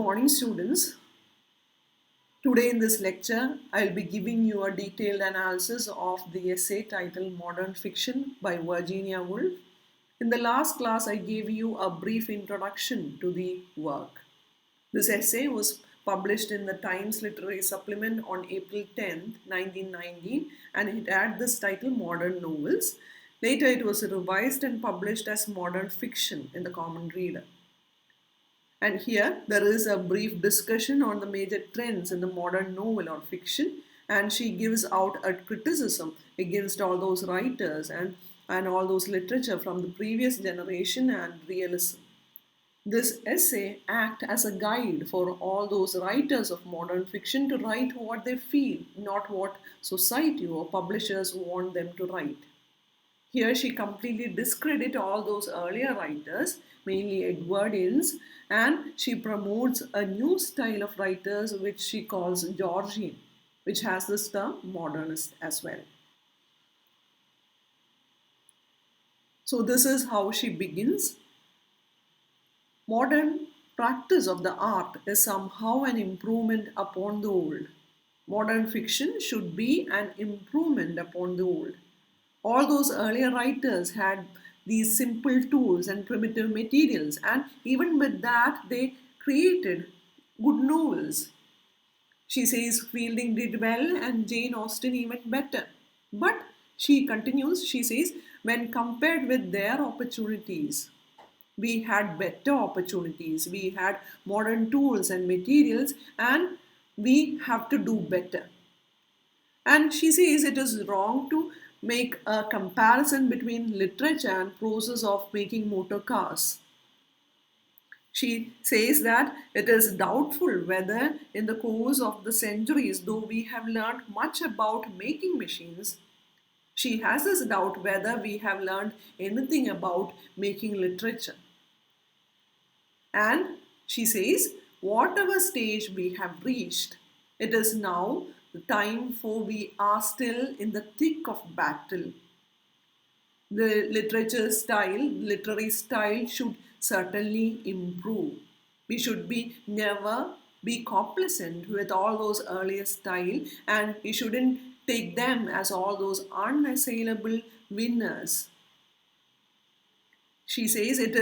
morning, students. Today in this lecture, I'll be giving you a detailed analysis of the essay titled Modern Fiction by Virginia Woolf. In the last class, I gave you a brief introduction to the work. This essay was published in the Times Literary Supplement on April 10, 1919, and it had this title Modern Novels. Later, it was revised and published as Modern Fiction in the Common Reader. And here there is a brief discussion on the major trends in the modern novel or fiction, and she gives out a criticism against all those writers and all those literature from the previous generation and realism. This essay acts as a guide for all those writers of modern fiction to write what they feel, not what society or publishers want them to write. Here she completely discredits all those earlier writers, mainly Edwardians, and she promotes a new style of writers which she calls Georgian, which has this term modernist as well. So this is how she begins. Modern practice of the art is somehow an improvement upon the old. Modern fiction should be an improvement upon the old. All those earlier writers had these simple tools and primitive materials, and even with that, they created good novels. She says Fielding did well and Jane Austen even better. But she continues, she says, when compared with their opportunities, we had better opportunities, we had modern tools and materials, and we have to do better. And she says it is wrong to make a comparison between literature and process of making motor cars. She says that it is doubtful whether in the course of the centuries, though we have learned much about making machines, she has this doubt whether we have learned anything about making literature. And she says, whatever stage we have reached, it is now the time for we are still in the thick of battle. The literary style should certainly improve. We should never be complacent with all those earlier style, and we shouldn't take them as all those unassailable winners. She says it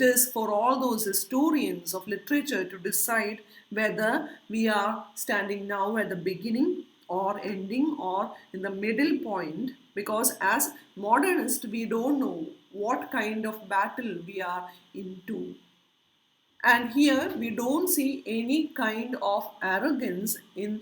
is for all those historians of literature to decide whether we are standing now at the beginning or ending or in the middle point, because as modernists we don't know what kind of battle we are into. And here we don't see any kind of arrogance in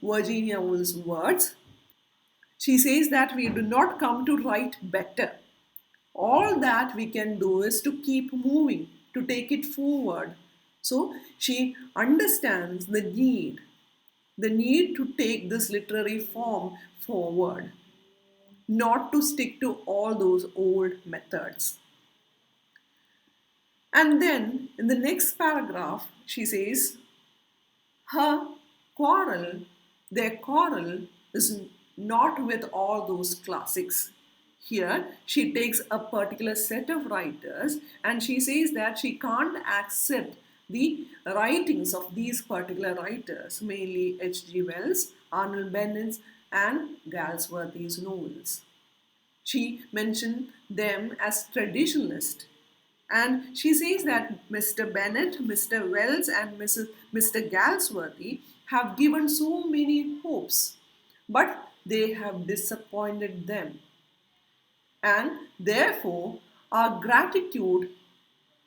Virginia Woolf's words. She says that we do not come to write better. All that we can do is to keep moving, to take it forward. So she understands the need to take this literary form forward, not to stick to all those old methods. And then in the next paragraph, she says, their quarrel is not with all those classics. Here, she takes a particular set of writers and she says that she can't accept the writings of these particular writers, mainly H.G. Wells, Arnold Bennett's, and Galsworthy's novels. She mentioned them as traditionalist. And she says that Mr. Bennett, Mr. Wells, and Mr. Galsworthy have given so many hopes, but they have disappointed them. And therefore, our gratitude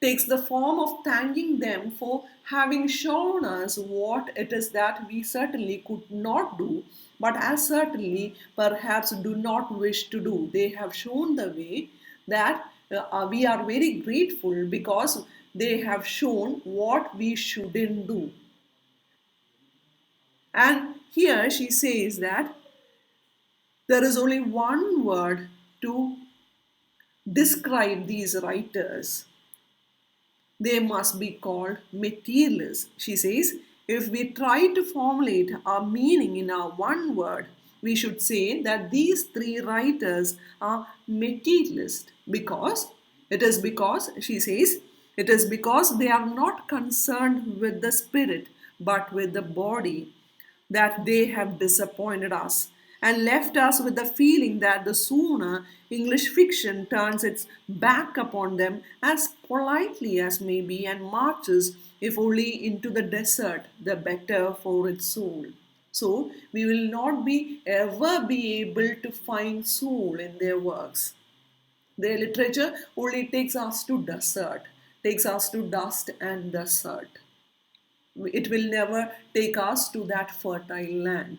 takes the form of thanking them for having shown us what it is that we certainly could not do, but as certainly perhaps do not wish to do. They have shown the way that we are very grateful because they have shown what we shouldn't do. And here she says that there is only one word to describe these writers. They must be called materialists. She says, if we try to formulate our meaning in our one word, we should say that these three writers are materialist because she says It is because they are not concerned with the spirit but with the body that they have disappointed us and left us with the feeling that the sooner English fiction turns its back upon them as politely as may be and marches, if only into the desert, the better for its soul. So we will not be ever be able to find soul in their works. Their literature only takes us to desert, takes us to dust and desert. It will never take us to that fertile land.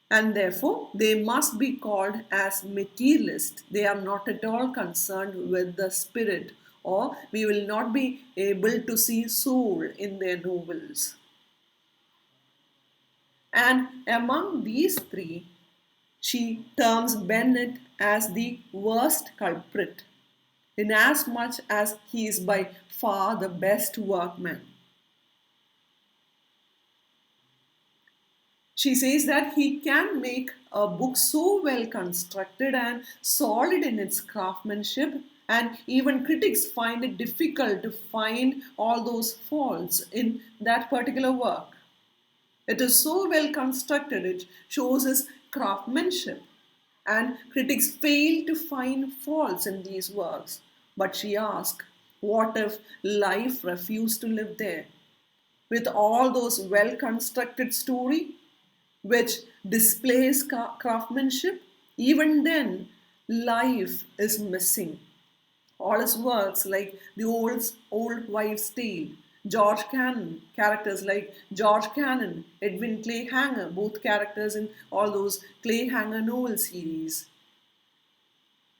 And therefore, they must be called as materialist. They are not at all concerned with the spirit, or we will not be able to see soul in their novels. And among these three, she terms Bennett as the worst culprit, inasmuch as he is by far the best workman. She says that he can make a book so well constructed and solid in its craftsmanship, and even critics find it difficult to find all those faults in that particular work. It is so well constructed, it shows his craftsmanship, and critics fail to find faults in these works. But she asks, what if life refused to live there? With all those well constructed story, which displays craftsmanship, even then life is missing. All his works like the old wives' tale, George Cannon, characters like George Cannon, Edwin Clay Hanger, both characters in all those Clay Hanger novel series.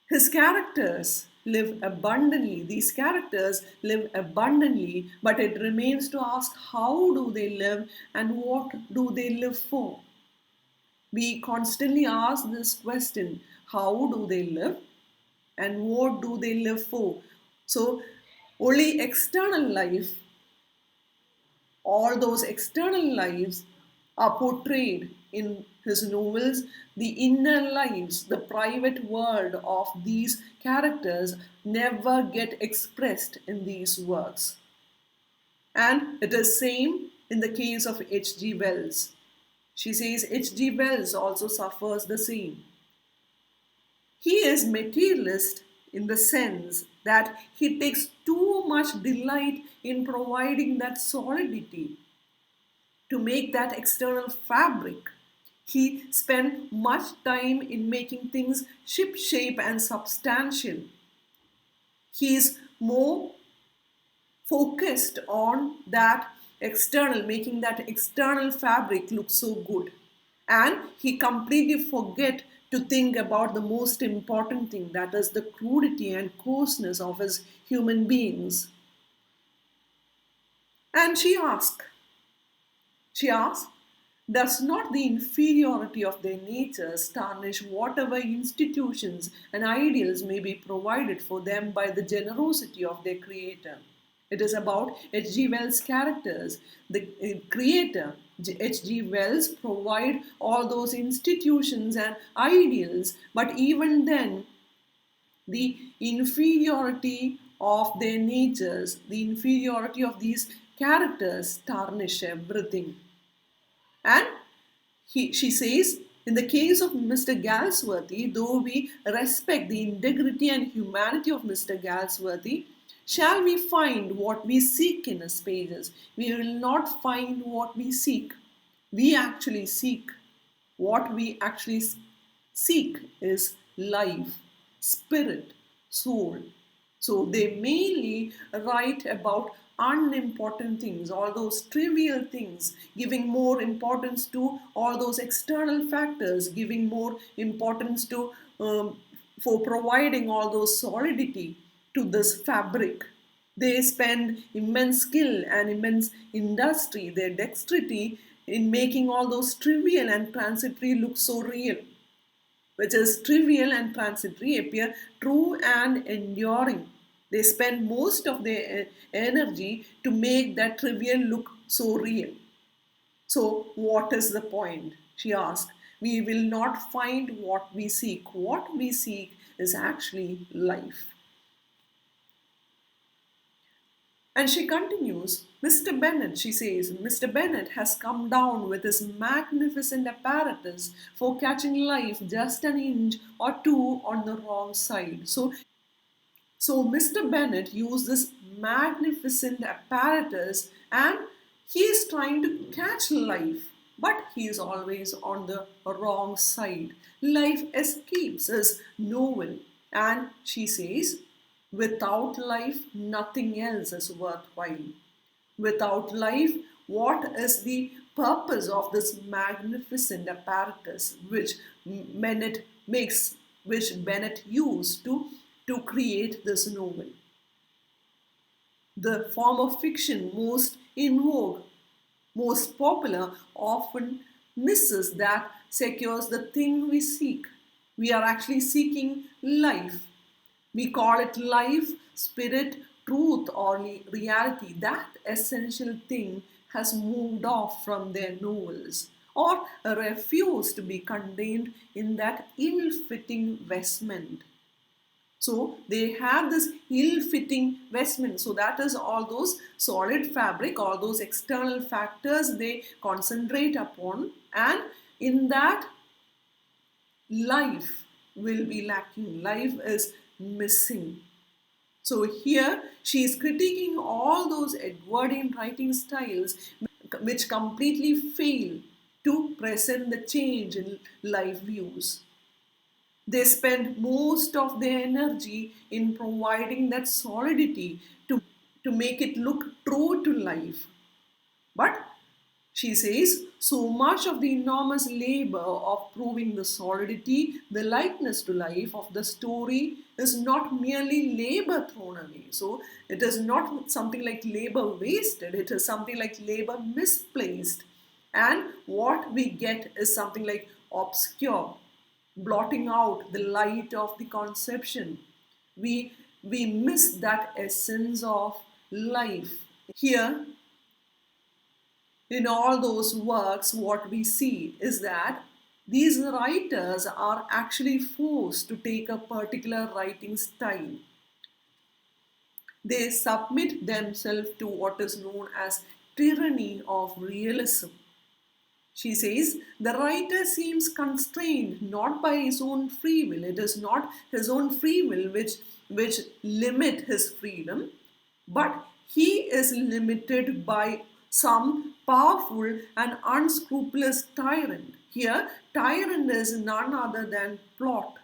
His characters live abundantly. These characters live abundantly, but it remains to ask how do they live and what do they live for? We constantly ask this question, how do they live and what do they live for? So, only external life, all those external lives are portrayed in his novels. The inner lives, the private world of these characters never get expressed in these works. And it is same in the case of H.G. Wells. She says H.G. Wells also suffers the same. He is materialist in the sense that he takes too much delight in providing that solidity to make that external fabric. He spent much time in making things ship shape and substantial. He is more focused on that external, making that external fabric look so good. And he completely forget to think about the most important thing, that is the crudity and coarseness of his human beings. And she asks, does not the inferiority of their natures tarnish whatever institutions and ideals may be provided for them by the generosity of their Creator? It is about H.G. Wells' characters. The Creator, H.G. Wells, provide all those institutions and ideals, but even then, the inferiority of their natures, the inferiority of these characters tarnish everything. And she says, in the case of Mr. Galsworthy, though we respect the integrity and humanity of Mr. Galsworthy, shall we find what we seek in his pages? We will not find what we seek. We actually seek. What we actually seek is life, spirit, soul. So they mainly write about unimportant things, all those trivial things, giving more importance to all those external factors, giving more importance to for providing all those solidity to this fabric. They spend immense skill and immense industry, their dexterity in making all those trivial and transitory look so real, which is trivial and transitory appear true and enduring. They spend most of their energy to make that trivial look so real. So, what is the point? She asked. We will not find what we seek. What we seek is actually life. And she continues, Mr. Bennett, she says, Mr. Bennett has come down with his magnificent apparatus for catching life just an inch or two on the wrong side. So Mr. Bennett used this magnificent apparatus and he is trying to catch life, but he is always on the wrong side. Life escapes his novel, and she says, without life, nothing else is worthwhile. Without life, what is the purpose of this magnificent apparatus which Bennett makes, which Bennett used to create this novel? The form of fiction most in vogue, most popular, often misses that secures the thing we seek. We are actually seeking life. We call it life, spirit, truth, or reality. That essential thing has moved off from their novels or refused to be contained in that ill fitting vestment. So they have this ill-fitting vestment. So that is all those solid fabric, all those external factors they concentrate upon, and in that life will be lacking. Life is missing. So here she is critiquing all those Edwardian writing styles which completely fail to present the change in life views. They spend most of their energy in providing that solidity to make it look true to life. But she says so much of the enormous labor of proving the solidity, the likeness to life of the story is not merely labor thrown away. So it is not something like labor wasted, it is something like labor misplaced. And what we get is something like obscure, blotting out the light of the conception. We miss that essence of life. Here, in all those works, what we see is that these writers are actually forced to take a particular writing style. They submit themselves to what is known as tyranny of realism. She says the writer seems constrained not by his own free will. It is not his own free will which limit his freedom, but he is limited by some powerful and unscrupulous tyrant. Here, tyrant is none other than plot.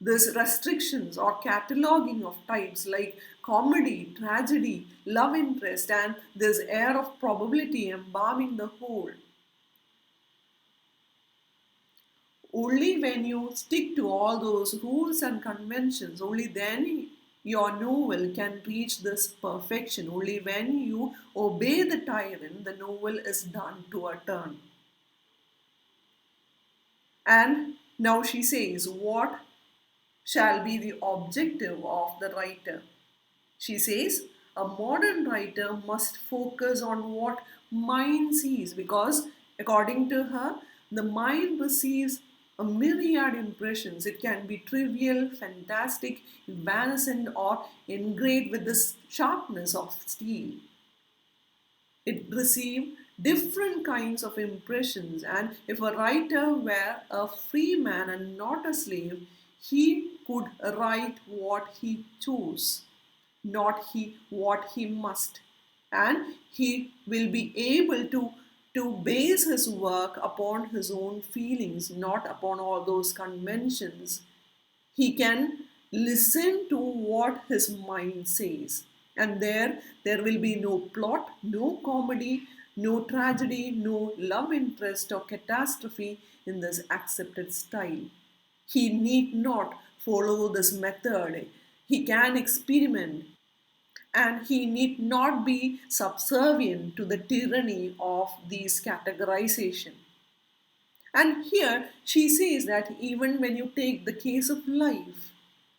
There's restrictions or cataloging of types like comedy, tragedy, love interest, and this air of probability embalming the whole. Only when you stick to all those rules and conventions, only then your novel can reach this perfection. Only when you obey the tyrant, the novel is done to a turn. And now she says, what shall be the objective of the writer? She says, a modern writer must focus on what mind sees because, according to her, the mind receives a myriad impressions. It can be trivial, fantastic, evanescent, or engraved with the sharpness of steel. It received different kinds of impressions, and if a writer were a free man and not a slave, he could write what he chose, not he what he must, and he will be able to base his work upon his own feelings, not upon all those conventions. He can listen to what his mind says, and there will be no plot, no comedy, no tragedy, no love interest or catastrophe in this accepted style. He need not follow this method. He can experiment, and he need not be subservient to the tyranny of these categorization. And here she says that even when you take the case of life,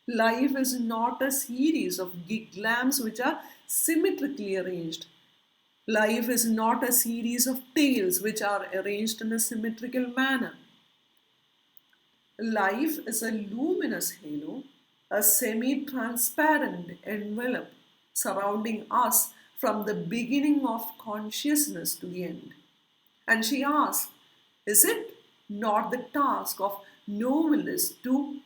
life is not a series of gig lamps which are symmetrically arranged. Life is not a series of tales which are arranged in a symmetrical manner. Life is a luminous halo, a semi transparent envelope, surrounding us from the beginning of consciousness to the end. And she asks, is it not the task of novelists to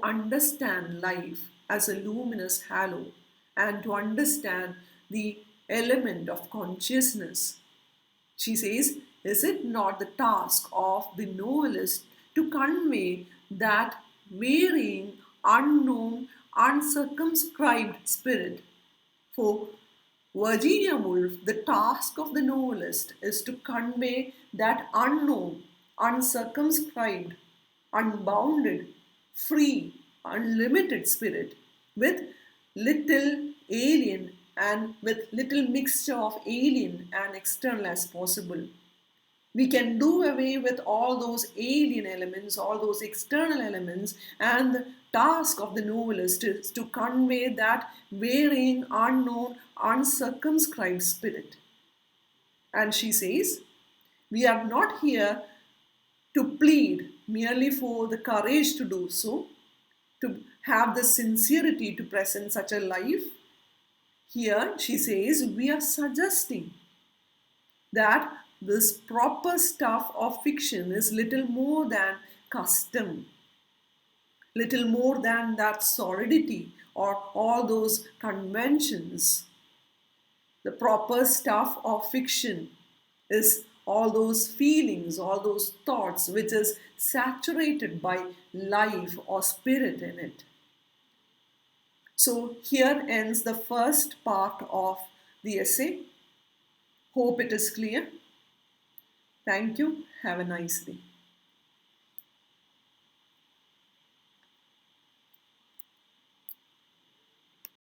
understand life as a luminous halo and to understand the element of consciousness? She says, is it not the task of the novelist to convey that varying, unknown, uncircumscribed spirit? For Virginia Woolf, the task of the novelist is to convey that unknown, uncircumscribed, unbounded, free, unlimited spirit with little alien and with little mixture of alien and external as possible. We can do away with all those alien elements, all those external elements, and the task of the novelist is to convey that varying, unknown, uncircumscribed spirit. And she says, we are not here to plead merely for the courage to do so, to have the sincerity to present such a life. Here, she says, we are suggesting that this proper stuff of fiction is little more than custom, little more than that solidity or all those conventions. The proper stuff of fiction is all those feelings, all those thoughts which is saturated by life or spirit in it. So here ends the first part of the essay. Hope it is clear. Thank you. Have a nice day.